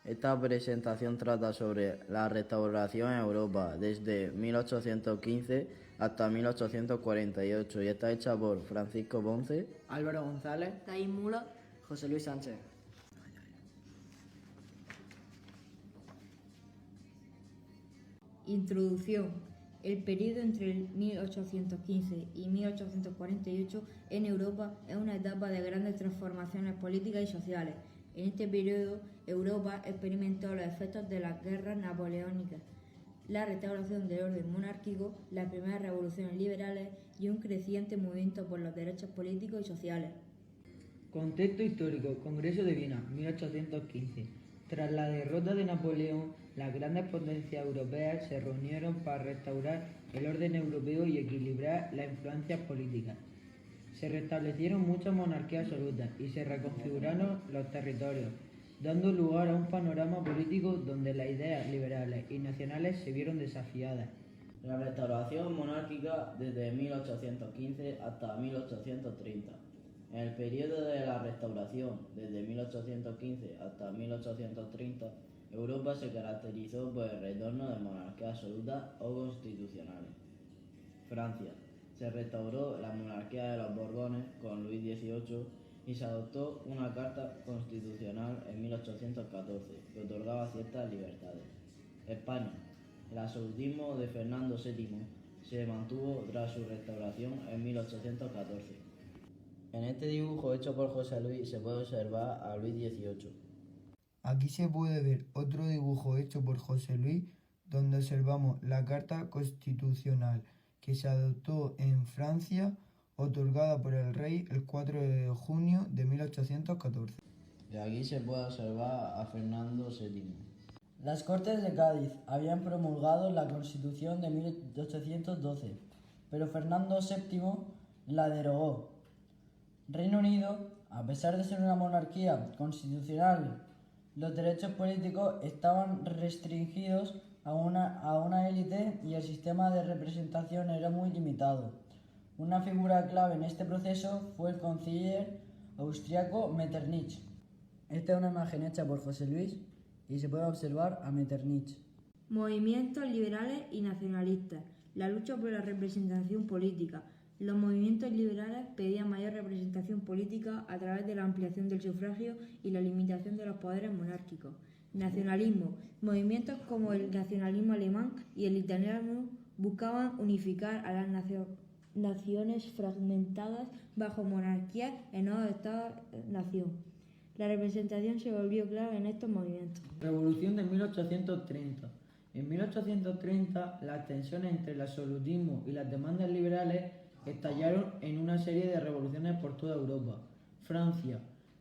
Esta presentación trata sobre la restauración en Europa desde 1815 hasta 1848 y está hecha por Francisco Ponce, Álvaro González, Taís Mula, José Luis Sánchez. Introducción. El periodo entre el 1815 y 1848 en Europa es una etapa de grandes transformaciones políticas y sociales. En este periodo, Europa experimentó los efectos de las guerras napoleónicas, la restauración del orden monárquico, las primeras revoluciones liberales y un creciente movimiento por los derechos políticos y sociales. Contexto histórico: Congreso de Viena, 1815. Tras la derrota de Napoleón, las grandes potencias europeas se reunieron para restaurar el orden europeo y equilibrar las influencias políticas. Se restablecieron muchas monarquías absolutas y se reconfiguraron los territorios, dando lugar a un panorama político donde las ideas liberales y nacionales se vieron desafiadas. La restauración monárquica desde 1815 hasta 1830. En el periodo de la restauración, desde 1815 hasta 1830, Europa se caracterizó por el retorno de monarquías absolutas o constitucionales. Francia. Se restauró la monarquía de los Borbones con Luis XVIII y se adoptó una carta constitucional en 1814 que otorgaba ciertas libertades. España. El absolutismo de Fernando VII se mantuvo tras su restauración en 1814. En este dibujo hecho por José Luis se puede observar a Luis XVIII. Aquí se puede ver otro dibujo hecho por José Luis donde observamos la Carta Constitucional que se adoptó en Francia, otorgada por el rey el 4 de junio de 1814. Y aquí se puede observar a Fernando VII. Las Cortes de Cádiz habían promulgado la Constitución de 1812, pero Fernando VII la derogó. Reino Unido, a pesar de ser una monarquía constitucional, los derechos políticos estaban restringidos a una élite y el sistema de representación era muy limitado. Una figura clave en este proceso fue el canciller austriaco Metternich. Esta es una imagen hecha por José Luis y se puede observar a Metternich. Movimientos liberales y nacionalistas. La lucha por la representación política. Los movimientos liberales pedían mayor representación política a través de la ampliación del sufragio y la limitación de los poderes monárquicos. Nacionalismo. Movimientos como el nacionalismo alemán y el italiano buscaban unificar a las naciones fragmentadas bajo monarquías en nuevos estados-nación. La representación se volvió clave en estos movimientos. Revolución de 1830. En 1830, las tensiones entre el absolutismo y las demandas liberales estallaron en una serie de revoluciones por toda Europa. Francia.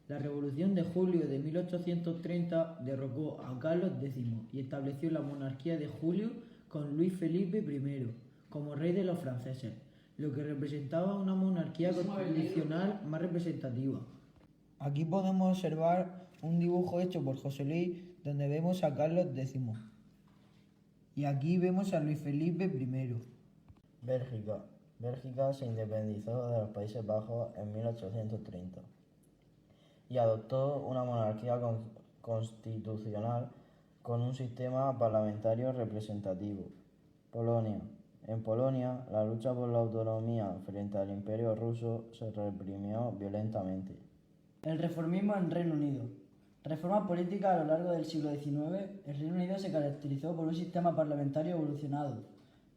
La Revolución de Julio de 1830 derrocó a Carlos X y estableció la monarquía de Julio con Luis Felipe I como rey de los franceses, lo que representaba una monarquía constitucional más representativa. Aquí podemos observar un dibujo hecho por José Luis donde vemos a Carlos X. Y aquí vemos a Luis Felipe I. Bélgica. Bélgica se independizó de los Países Bajos en 1830 y adoptó una monarquía constitucional con un sistema parlamentario representativo. Polonia. En Polonia, la lucha por la autonomía frente al Imperio ruso se reprimió violentamente. El reformismo en Reino Unido. Reforma política a lo largo del siglo XIX. El Reino Unido se caracterizó por un sistema parlamentario evolucionado.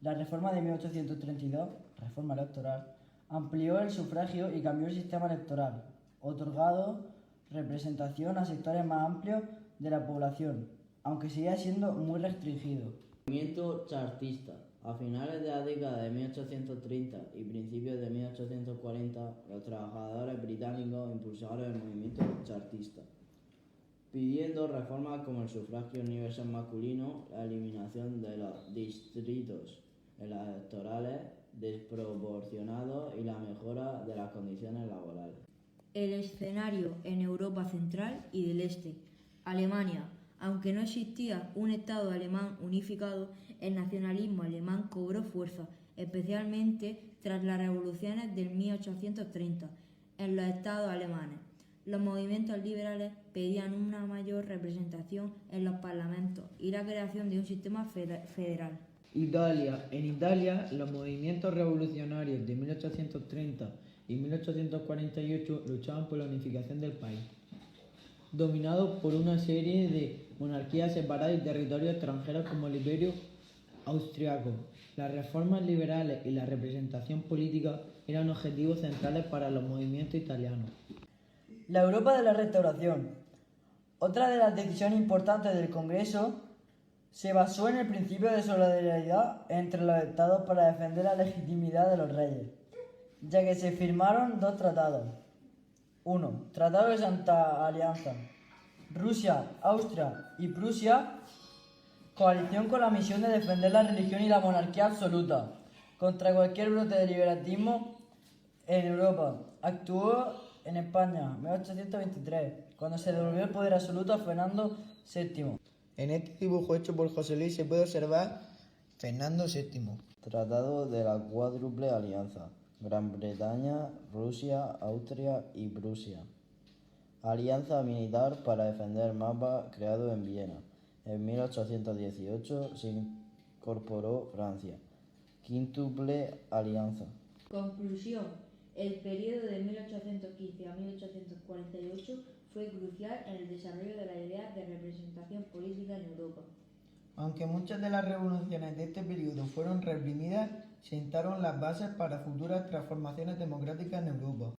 La reforma de 1832, reforma electoral, amplió el sufragio y cambió el sistema electoral, otorgando representación a sectores más amplios de la población, aunque seguía siendo muy restringido. Movimiento chartista. A finales de la década de 1830 y principios de 1840, los trabajadores británicos impulsaron el movimiento chartista, pidiendo reformas como el sufragio universal masculino, la eliminación de los distritos electorales desproporcionados y la mejora de las condiciones laborales. El escenario en Europa Central y del Este. Alemania. Aunque no existía un Estado alemán unificado, el nacionalismo alemán cobró fuerza, especialmente tras las revoluciones del 1830 en los estados alemanes. Los movimientos liberales pedían una mayor representación en los parlamentos y la creación de un sistema federal. Italia. En Italia, los movimientos revolucionarios de 1830 y 1848 luchaban por la unificación del país, dominado por una serie de monarquías separadas y territorios extranjeros como el Imperio Austriaco. Las reformas liberales y la representación política eran objetivos centrales para los movimientos italianos. La Europa de la Restauración. Otra de las decisiones importantes del Congreso se basó en el principio de solidaridad entre los estados para defender la legitimidad de los reyes, ya que se firmaron dos tratados. 1. Tratado de Santa Alianza. Rusia, Austria y Prusia, coalición con la misión de defender la religión y la monarquía absoluta contra cualquier brote de liberalismo en Europa. Actuó en España, 1823, cuando se devolvió el poder absoluto a Fernando VII. En este dibujo hecho por José Luis se puede observar Fernando VII. Tratado de la Cuádruple Alianza. Gran Bretaña, Rusia, Austria y Prusia. Alianza militar para defender Mapa creado en Viena. En 1818 se incorporó Francia. Quíntuple Alianza. Conclusión. El periodo de 1815 a 1848 fue crucial en el desarrollo de la idea de representación política en Europa. Aunque muchas de las revoluciones de este periodo fueron reprimidas, sentaron las bases para futuras transformaciones democráticas en Europa.